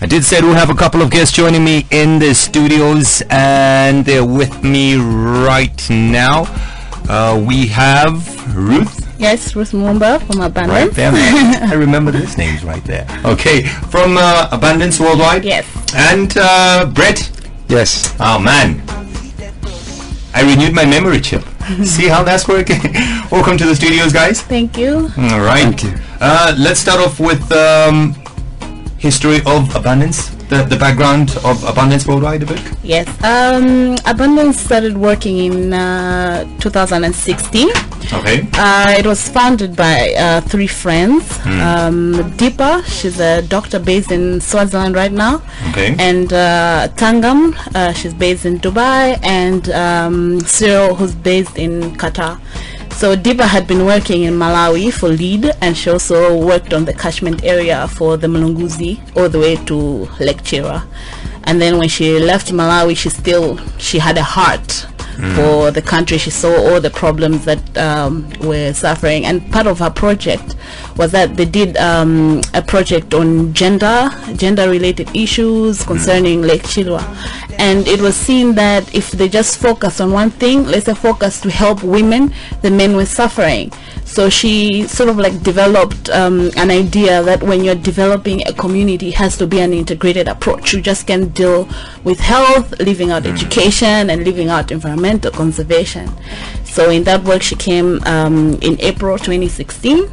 I did say we'll have a couple of guests joining me in the studios, and they're with me right now. We have Ruth. Yes, Ruth Mumba from Abundance. Right there. I remember those names right there. Okay, from Abundance Worldwide. Yes. And Brett. Yes. Oh man, I renewed my memory chip. See how that's working? Welcome to the studios, guys. Thank you. All right. Thank you. Let's start off with history of Abundance, the background of Abundance Worldwide a bit. Yes. Abundance started working in 2016. Okay. It was founded by three friends. Deepa, she's a doctor based in Swaziland right now. Okay. And Tangam, she's based in Dubai, and Cyril, who's based in Qatar. So Deepa had been working in Malawi for lead, and she also worked on the catchment area for the Mlunguzi all the way to Lake Chira. And then when she left Malawi, she had a heart for the country. She saw all the problems that were suffering, and part of her project was that they did a project on gender related issues concerning Lake Chilwa. And it was seen that if they just focus on one thing, let's say focus to help women, the men were suffering. So she sort of like developed an idea that when you're developing a community, it has to be an integrated approach. You just can't deal with health, leaving out education, and leaving out environmental conservation. So in that work, she came in April 2016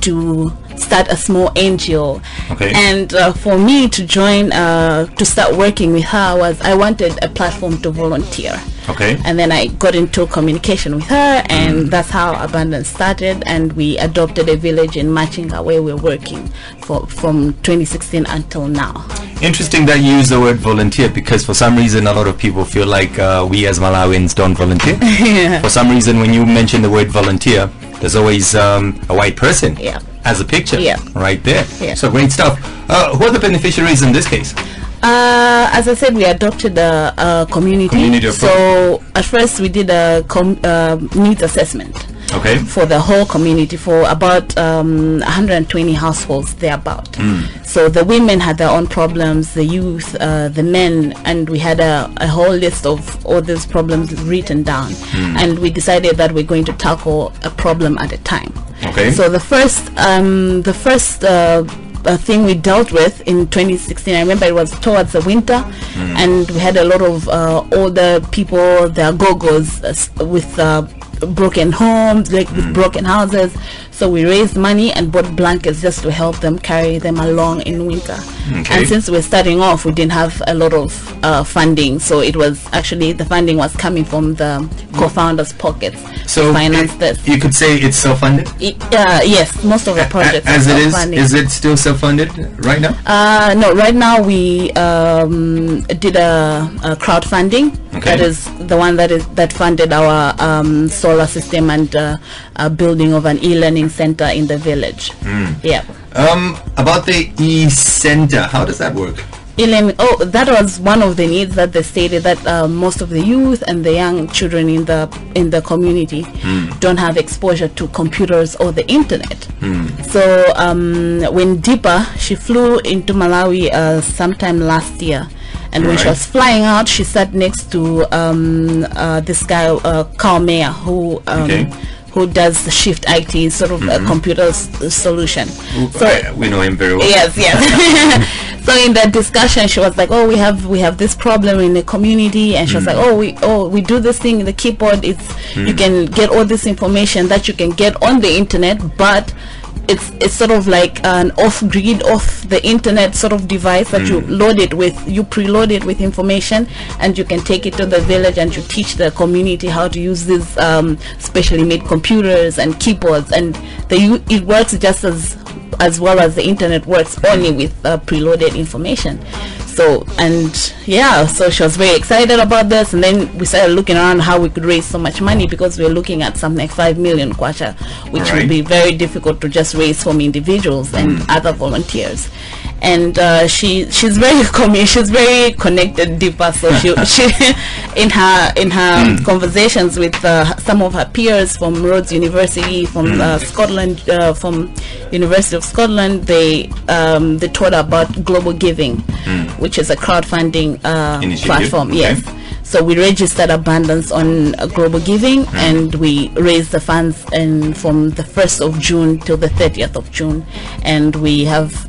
to start a small NGO. Okay. And for me to join, to start working with her, was I wanted a platform to volunteer. Okay. And then I got into communication with her, and that's how Abundance started. And we adopted a village in Machinga where we're working from 2016 until now. Interesting that you use the word volunteer, because for some reason a lot of people feel like we as Malawians don't volunteer. Yeah. For some reason, when you mention the word volunteer, there's always a white person as a picture right there. Yeah. So great stuff. Who are the beneficiaries in this case? As I said, we adopted a community approach. So at first we did a needs assessment. Okay. For the whole community, for about 120 households thereabout. So the women had their own problems, the youth, the men, and we had a whole list of all these problems written down. And we decided that we're going to tackle a problem at a time. Okay. So the first thing we dealt with in 2016, I remember it was towards the winter, and we had a lot of older people, their go-go's with broken homes, like with broken houses. So we raised money and bought blankets just to help them carry them along in winter. Okay. And since we're starting off, we didn't have a lot of funding, so it was actually, the funding was coming from the co-founders' pockets So to finance this. You could say it's self-funded? Yes, most of the projects as are it self-funding. is it still self-funded right now? No, right now we did a crowdfunding. Okay. That is the one that funded our solar system and building of an eLearning center in the village. Yeah. About the e-center, how does that work? eLearning. Oh, that was one of the needs that they stated, that most of the youth and the young children in the community don't have exposure to computers or the internet. So when Deepa, she flew into Malawi sometime last year, and when she was flying out, she sat next to this guy, Carl Mayer, who does the Shift IT, sort of a computer solution. So we know him very well. Yes. So in that discussion, she was like, "Oh, we have this problem in the community," and she was like, we do this thing in the keyboard. It's you can get all this information that you can get on the internet, but it's sort of like an off-grid, off the internet sort of device that you preload it with information, and you can take it to the village and you teach the community how to use these specially made computers and keyboards, and it works just as well as the internet works, only with preloaded information. So so she was very excited about this, and then we started looking around how we could raise so much money, because we were looking at something like 5 million kwacha, which would be very difficult to just raise from individuals and other volunteers. and she's very she's very connected, Deepa. So she in her conversations with some of her peers from Rhodes University, from Scotland, from University of Scotland, they taught about Global Giving, which is a crowdfunding platform. Okay. Yes. So we registered Abundance on Global Giving, and we raised the funds from the 1st of June till the 30th of June, and we have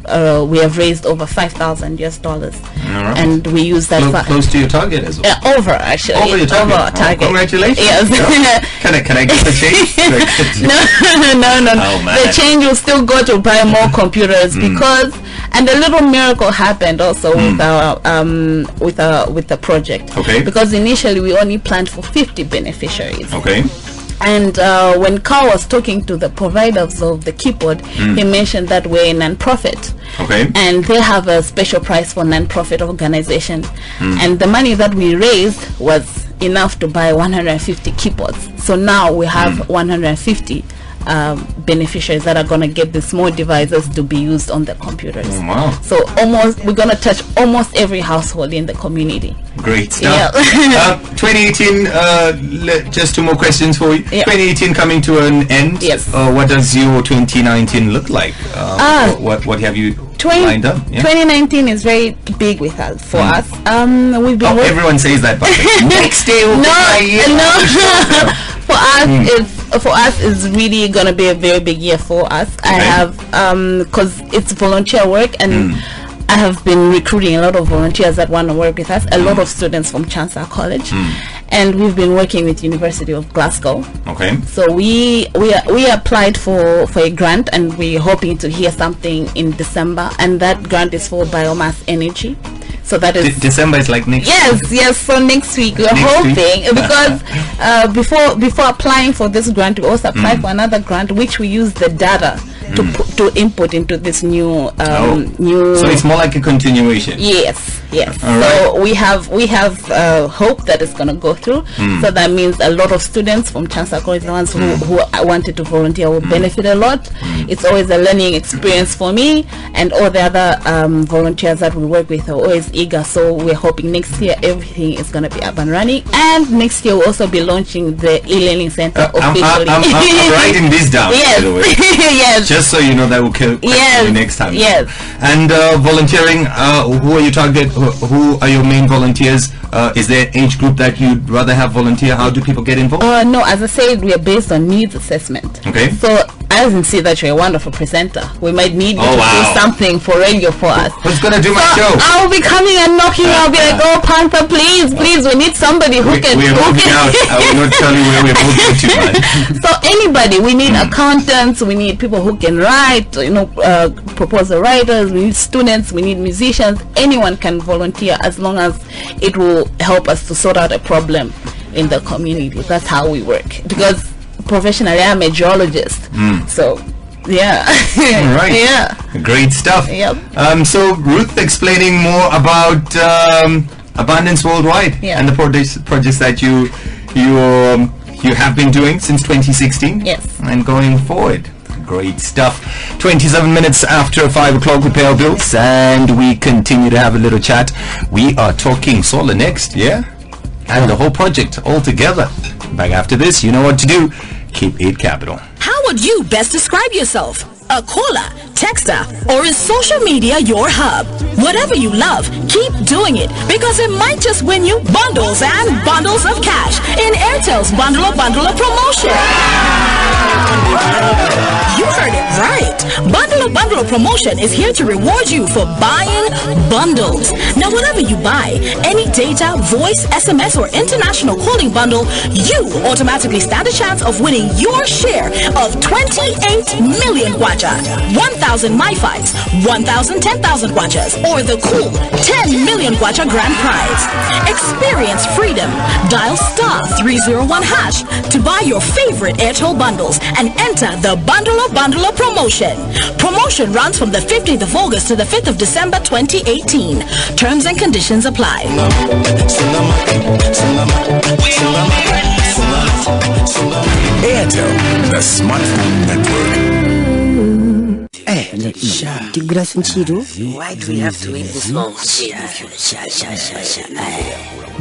raised over $5,000, right. And we use that close to your target as well. Over actually. Over your target. Over our target. Congratulations. Yes. Can I get the change? No. Oh, man. The change will still go to buy more computers because, and a little miracle happened also with the project. Okay. Because initially we only planned for 50 beneficiaries. Okay. And when Carl was talking to the providers of the keyboard, he mentioned that we're a non-profit. Okay. And they have a special price for non-profit organization. And the money that we raised was enough to buy 150 keyboards. So now we have 150 beneficiaries that are going to get the small devices to be used on the computers. Oh, wow. So we're going to touch almost every household in the community. Great stuff. Yeah. 2018, just two more questions for you. Yeah. 2018 coming to an end. Yes. What does your 2019 look like? What have you lined up? Yeah. 2019 is very big with us for us. We've been everyone says that, but next day will be my year. For us it's really gonna be a very big year for us. Okay. I have because it's volunteer work, and I have been recruiting a lot of volunteers that want to work with us, a lot of students from Chancellor College, and we've been working with University of Glasgow. Okay. So we applied for a grant, and we're hoping to hear something in December, and that grant is for biomass energy. So that is December is like next week. Yes. So next week we're hoping because before applying for this grant, we also applied for another grant, which we use the data to input into this new new. So it's more like a continuation. Yes. All So we have hope that it's going to go through. So that means a lot of students from Chancellor College, the ones who wanted to volunteer, will benefit a lot. It's always a learning experience for me, and all the other volunteers that we work with are always eager. So we're hoping next year everything is going to be up and running, and next year we'll also be launching the e-learning center officially. I'm writing this down. Yes. By the way. Yes. Just so you know that will kill you next time. Yes. And volunteering, who are your target? Who are your main volunteers? Is there an age group that you'd rather have volunteer? How do people get involved? No, as I said, we are based on needs assessment. Okay. So I can see that you're a wonderful presenter. We might need you to do something for radio for us. Who's gonna do my show? I'll be coming and knocking. I'll be like, oh, Panther, please, we need somebody who can. We're moving out. I will not tell you where we're moving to, man. So anybody, we need accountants, we need people who can write, proposal writers, we need students, we need musicians. Anyone can volunteer as long as it will help us to sort out a problem in the community. That's how we work. Because professionally, I'm a geologist. So yeah. All right. Yeah. Great stuff. Yep. So Ruth explaining more about Abundance Worldwide and the projects that you have been doing since 2016. Yes. And going forward. Great stuff. 27 minutes after 5 o'clock, we pay our bills and we continue to have a little chat. We are talking solar next, and the whole project all together. Back after this, you know what to do. Keep it capital. How would you best describe yourself? A caller, texter, or is social media your hub? Whatever you love, keep doing it because it might just win you bundles and bundles of cash in Airtel's Bundle of promotion. You heard it right. Bundle of promotion is here to reward you for buying bundles. Now, whatever you buy, any data, voice, SMS, or international calling bundle, you automatically stand a chance of winning your share of 28 million kwacha, 1,000 MiFis, 1,000 10,000 kwachas, or the cool 10 million kwacha grand prize. Experience freedom. Dial *301# to buy your favorite Airtel bundles and enter the Bundle of promotion. Promotion runs from the 15th of August to the 5th of December 2018. Terms and conditions apply. Airtel, the smartphone network. Why do we have to wait this long?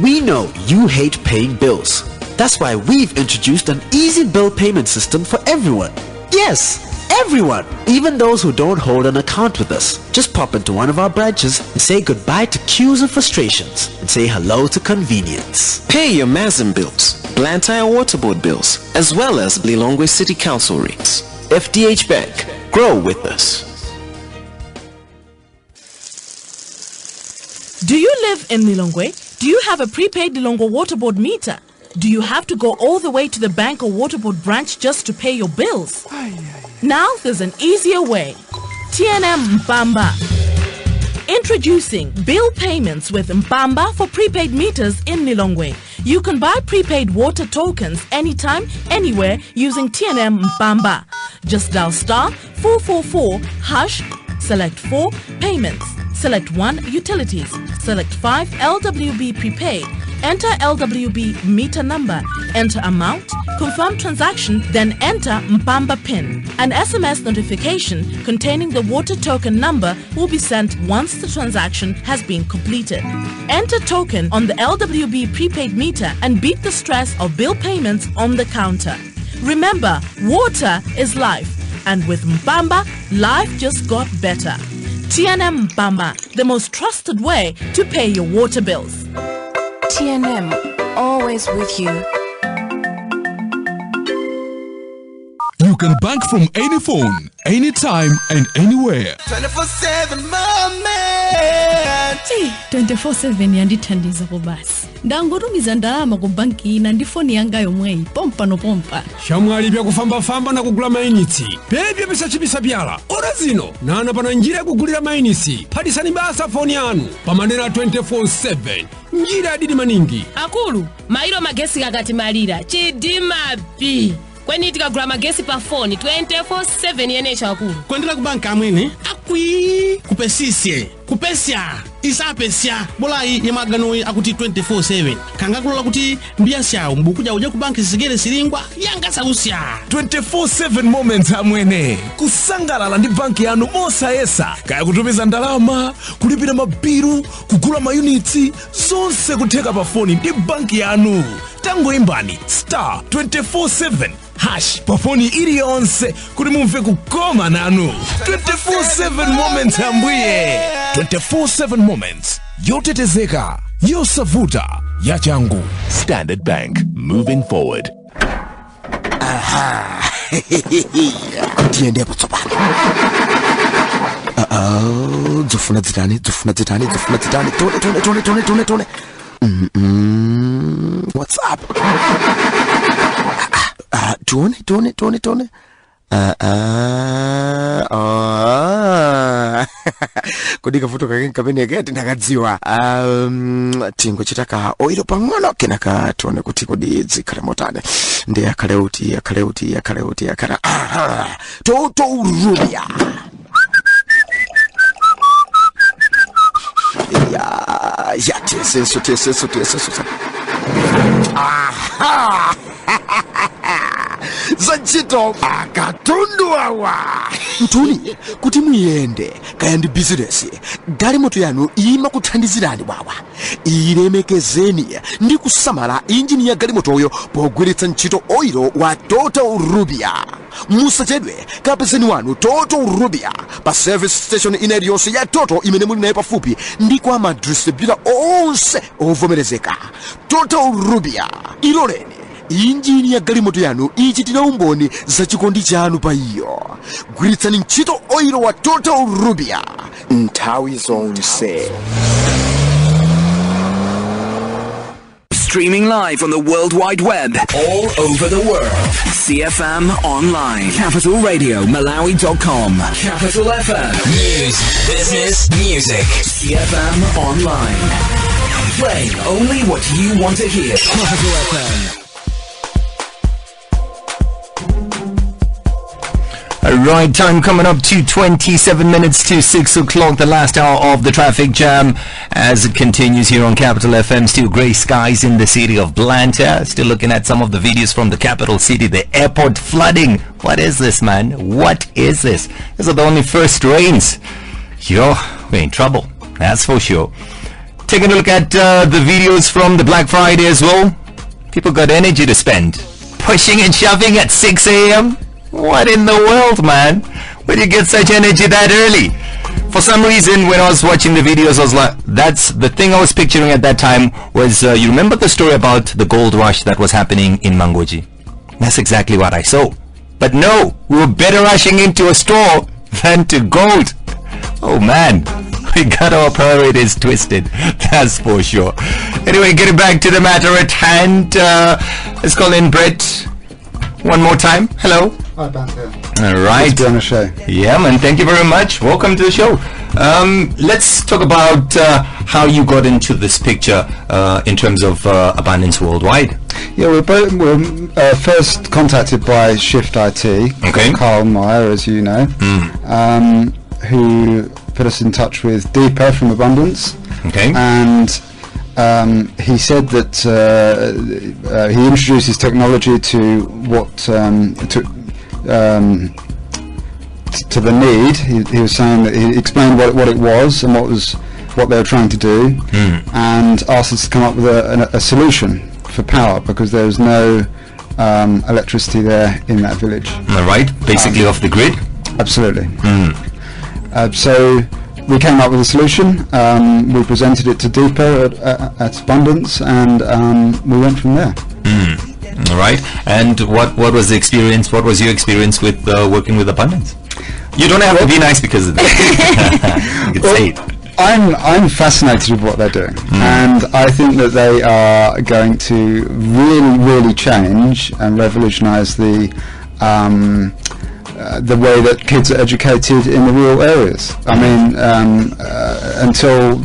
We know you hate paying bills. That's why we've introduced an easy bill payment system for everyone. Yes, everyone, even those who don't hold an account with us. Just pop into one of our branches and say goodbye to queues and frustrations and say hello to convenience. Pay your Mazin bills, Blantyre water board bills, as well as Lilongwe City Council rates. FDH Bank, grow with us. Do you live in Lilongwe? Do you have a prepaid Lilongwe water board meter? Do you have to go all the way to the bank or water board branch just to pay your bills? Now there's an easier way. TNM Mpamba. Introducing bill payments with Mpamba for prepaid meters in Lilongwe. You can buy prepaid water tokens anytime, anywhere using TNM Mpamba. Just dial *444#, select 4 payments, select 1 utilities, select 5 LWB prepaid, enter LWB meter number, enter amount, confirm transaction, then enter Mpamba PIN. An SMS notification containing the water token number will be sent once the transaction has been completed. Enter token on the LWB prepaid meter and beat the stress of bill payments on the counter. Remember, water is life, and with Mpamba, life just got better. TNM Mpamba, the most trusted way to pay your water bills. TNM, always with you. You can bank from any phone, anytime and anywhere. 24/7 moment. 24/7 yandithandiza kubasi. Ndangotumiza ndalama ku banki ina ndi foni yanga yomweyi pompa no pompa. Shamwali bya kufamba na kugula mainitsi. Bebye bisachibisa byala. Ora zino nana pana njira ya kugulira mainitsi. Phadisani basa foni yanu pamanena 24/7. Njira adidi maningi. Akulu, mailo magesi kakati malira. Chidima bi. Kweni tikagula magesi pa phone 24/7 yenesha akulu. Kwendela kubanka amwene akwi kupesisye kupesya isapesya bolai yemagano akuti 24/7 kangakulola kuti mbiyasyawo mbukuja uja kubanki zigere silingwa yanga sausya 24/7 moments amwene kusangalala ndi banki yanu mosayesa kaya kutumiza ndalama kulipira mabiru kugula mayunitsi zonse kutheka pa foni ndi banki yanu tangoimbani *247# pa foni iliyonse kuti mumve kukoma nanu 24/7 moments ambuye 24/7 moments yotetezeka yosavuta yachangu. Standard Bank, moving forward. Aha. Tiende hapo tsopano. Zofuna zitani. Tone. What's up? Tone. Kudika futo kakeni geti ndakadziwa. Tingo chitaka oiro pang'ono kenaka tone kuti kodi zikale motane. Ndi akaleuti. Toto urubia. Ya teseso. Aha. Zanchito akatundu awa Ntuni kuti muyende kaya ndi business galimoto yanu ima kuthandizirani wawa ilemekezeni ndi kusamala injini ya galimotoyo pogwiritsa ntchito oilo wa Total Rubia. Musachedwe kapezeni wanu Total Rubia pa service station inaliyonse ya Total imene muli nayo pafupi ndi kwa madistributor onse ovomerezeka. Total Rubia iloleni injini ya galimoto yanu ichitira umboni za chikondi chanu pa iyo. Gwiritsani ntchito oilo wa Total Rubia nthawi zonse. Streaming live on the World Wide Web, all over the world. CFM Online. Capital Radio, Malawi.com. Capital FM. News, business, music. CFM Online. Playing only what you want to hear. Capital FM. Right, time coming up to 27 minutes to 6 o'clock, the last hour of the traffic jam as it continues here on Capital FM. Still grey skies in the city of Blantyre. Still looking at some of the videos from the capital city, the airport flooding. What is this, man? What is this? These are the only first rains. Yo, we're in trouble, that's for sure. Taking a look at the videos from the Black Friday as well. People got energy to spend. Pushing and shoving at 6 a.m. What in the world, man? Where do you get such energy that early? For some reason, when I was watching the videos, I was like, that's the thing I was picturing at that time was, you remember the story about the gold rush that was happening in Mangoji? That's exactly what I saw. But no, we were better rushing into a store than to gold. Oh man, we got our priorities twisted, that's for sure. Anyway, getting back to the matter at hand, let's call in Brett one more time. Hello. Hi, Bante. All right. Good to be on the show. Yeah, man. Thank you very much. Welcome to the show. Let's talk about how you got into this picture in terms of abundance worldwide. Yeah, we're first contacted by Shift IT, okay. Carl Meyer, as you know, who put us in touch with Deepa from Abundance. Okay. And he said that he introduces technology to what to the need. He was saying that he explained what it was and what they were trying to do, and asked us to come up with a solution for power because there was no electricity there in that village. All right, basically off the grid. Absolutely. So we came up with a solution. We presented it to Deepa at Abundance, and we went from there. All right. And what was the experience? What was your experience with working with Abundance? You don't have to be nice because of that. You can say it. I'm fascinated with what they're doing, and I think that they are going to really change and revolutionise the way that kids are educated in the rural areas. I mean, until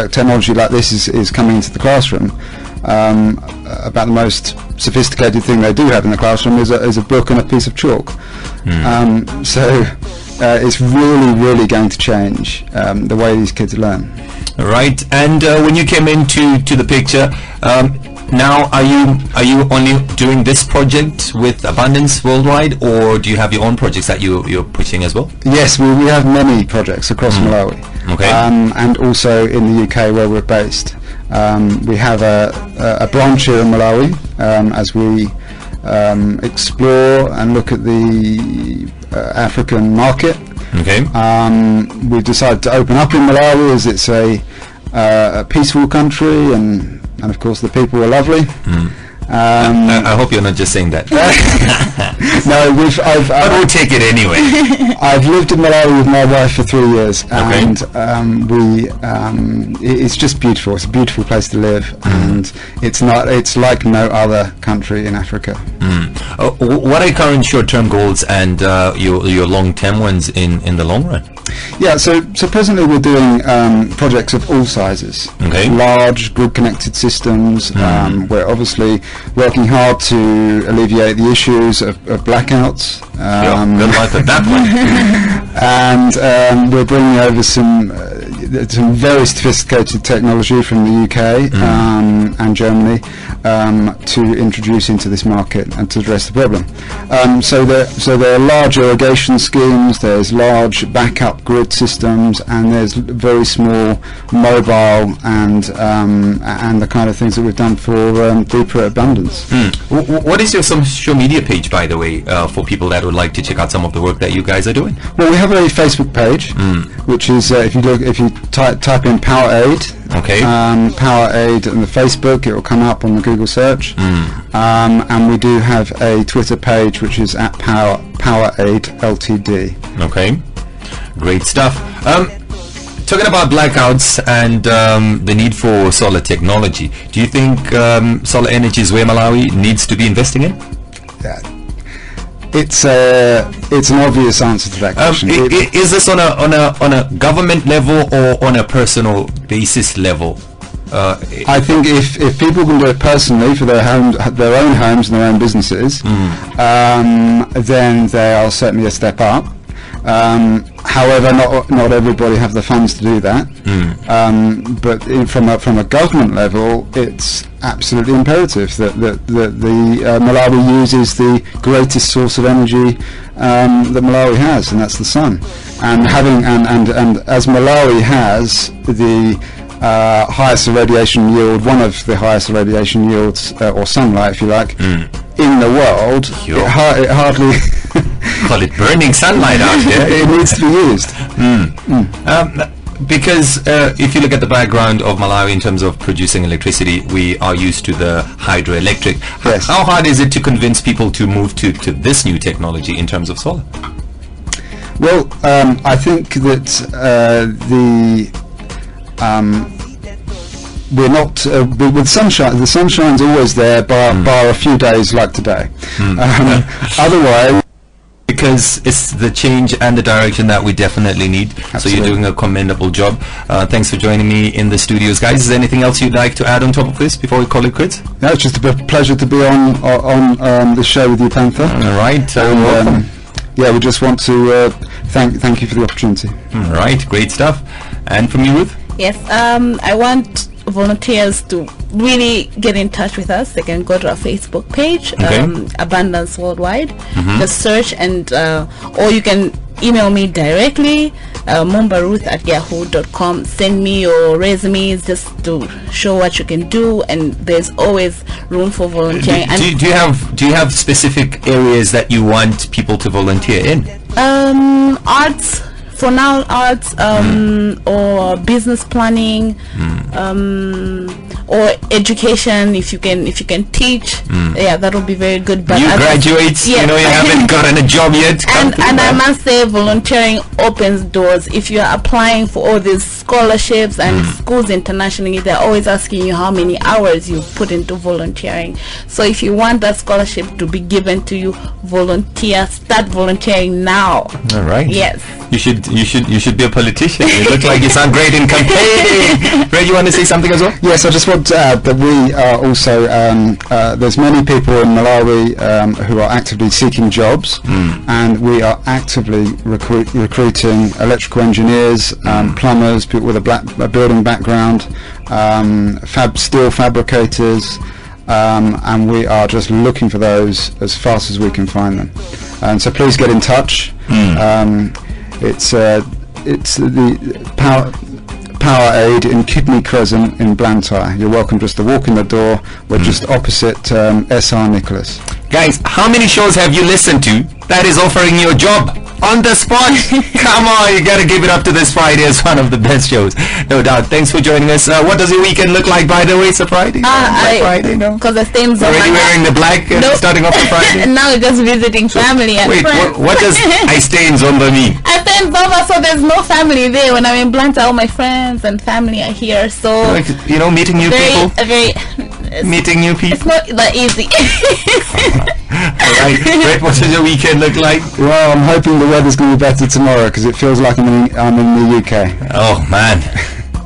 technology like this is coming into the classroom, about the most sophisticated thing they do have in the classroom is a book and a piece of chalk. So it's really going to change the way these kids learn. Right. And when you came into the picture, now are you only doing this project with Abundance Worldwide, or do you have your own projects that you're pushing as well? Yes, we have many projects across Malawi, okay. And also in the UK where we're based. We have a branch here in Malawi as we explore and look at the African market. Okay. We've decided to open up in Malawi as it's a peaceful country, and of course the people are lovely. I hope you're not just saying that. No, but we'll take it anyway. I've lived in Malawi with my wife for 3 years, and it's just beautiful. It's a beautiful place to live, and it's like no other country in Africa. What are your current short-term goals and your long-term ones in the long run? Yeah, so presently we're doing projects of all sizes. Okay. Large grid-connected systems. We're obviously working hard to alleviate the issues of blackouts. Good luck with that one. And we're bringing over some very sophisticated technology from the UK and Germany to introduce into this market and to address the problem. So there are large irrigation schemes, there's large backup grid systems, and there's very small mobile and the kind of things that we've done for Deepa Abundance. What is your social media page, by the way, for people that would like to check out some of the work that you guys are doing? Well, we have a Facebook page, which is if you type in PowerAid, okay, PowerAid on the Facebook, it will come up on the Google search, and we do have a Twitter page which is at PowerAid Ltd. Okay, great stuff. Talking about blackouts and the need for solar technology, do you think solar energy is where Malawi needs to be investing in? Yeah. It's an obvious answer to that question. Is this on a government level or on a personal basis level? I think if people can do it personally for their own homes and their own businesses, then they are certainly a step up. However, not everybody have the funds to do that. But from a government level, it's absolutely imperative that the Malawi uses the greatest source of energy that Malawi has, and that's the sun. And as Malawi has the highest irradiation yield, one of the highest irradiation yields, or sunlight, if you like, in the world, it hardly call it burning sunlight out here. It needs to be used. Because if you look at the background of Malawi in terms of producing electricity, we are used to the hydroelectric. Yes. How hard is it to convince people to move to this new technology in terms of solar? Well, I think that we're not with sunshine. The sunshine's always there, bar a few days like today. Otherwise, because it's the change and the direction that we definitely need. Absolutely. So you're doing a commendable job. Thanks for joining me in the studios, guys. Is there anything else you'd like to add on top of this before we call it quits? No, it's just a pleasure to be on the show with you, Panther. All right. Welcome. Yeah, we just want to thank you for the opportunity. All right, great stuff. And from you, Ruth? Yes, I want volunteers to really get in touch with us. They can go to our Facebook page, Abundance Worldwide. Just search, and or you can email me directly, mumbaruth@yahoo.com. Send me your resumes just to show what you can do, and there's always room for volunteering. Do you have specific areas that you want people to volunteer in? Arts. For now, arts, or business planning, or education. If you can teach, yeah, that would be very good. But you graduates, you haven't gotten a job yet. And I must say, volunteering opens doors. If you are applying for all these scholarships and schools internationally, they're always asking you how many hours you've put into volunteering. So if you want that scholarship to be given to you, volunteer. Start volunteering now. All right. Yes. You should be a politician. You look like you sound great in campaigning. Ray, you want to say something as well? Yes, I just want to add that we are also there's many people in Malawi who are actively seeking jobs, and we are actively recruiting electrical engineers, plumbers, people with a building background, steel fabricators, and we are just looking for those as fast as we can find them. And so please get in touch. It's the Power Aid in Kidney Crescent in Blantyre. You're welcome just to walk in the door. We're just opposite SR Nicholas. Guys, how many shows have you listened to that is offering you a job on the spot? Come on, you gotta give it up to this Friday as one of the best shows, no doubt. Thanks for joining us. What does your weekend look like, by the way? It's a Friday. Friday, no? Because I stay in Zoma. Already wearing the black, starting off the Friday. Now we're just visiting family and wait, friends. What does I stay in Zomba mean? I stay in Zoma, so there's no family there. When I'm in Blantyre, all my friends and family are here. So meeting new people. Meeting new people. It's not that easy. Alright, Brett, what does your weekend look like? Well, I'm hoping the weather's going to be better tomorrow because it feels like I'm in the UK. Oh man,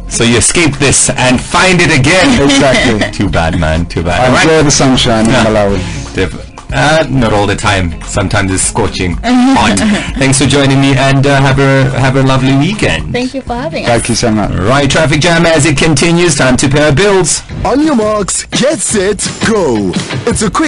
so you escape this and find it again. Exactly. Too bad, man, too bad. I enjoy the sunshine in Malawi. Not all the time. Sometimes it's scorching hot. Thanks for joining me, and have a lovely weekend. Thank you for having us. Thank you so much. Right, traffic jam as it continues. Time to pay our bills. On your marks, get set, go. It's a quick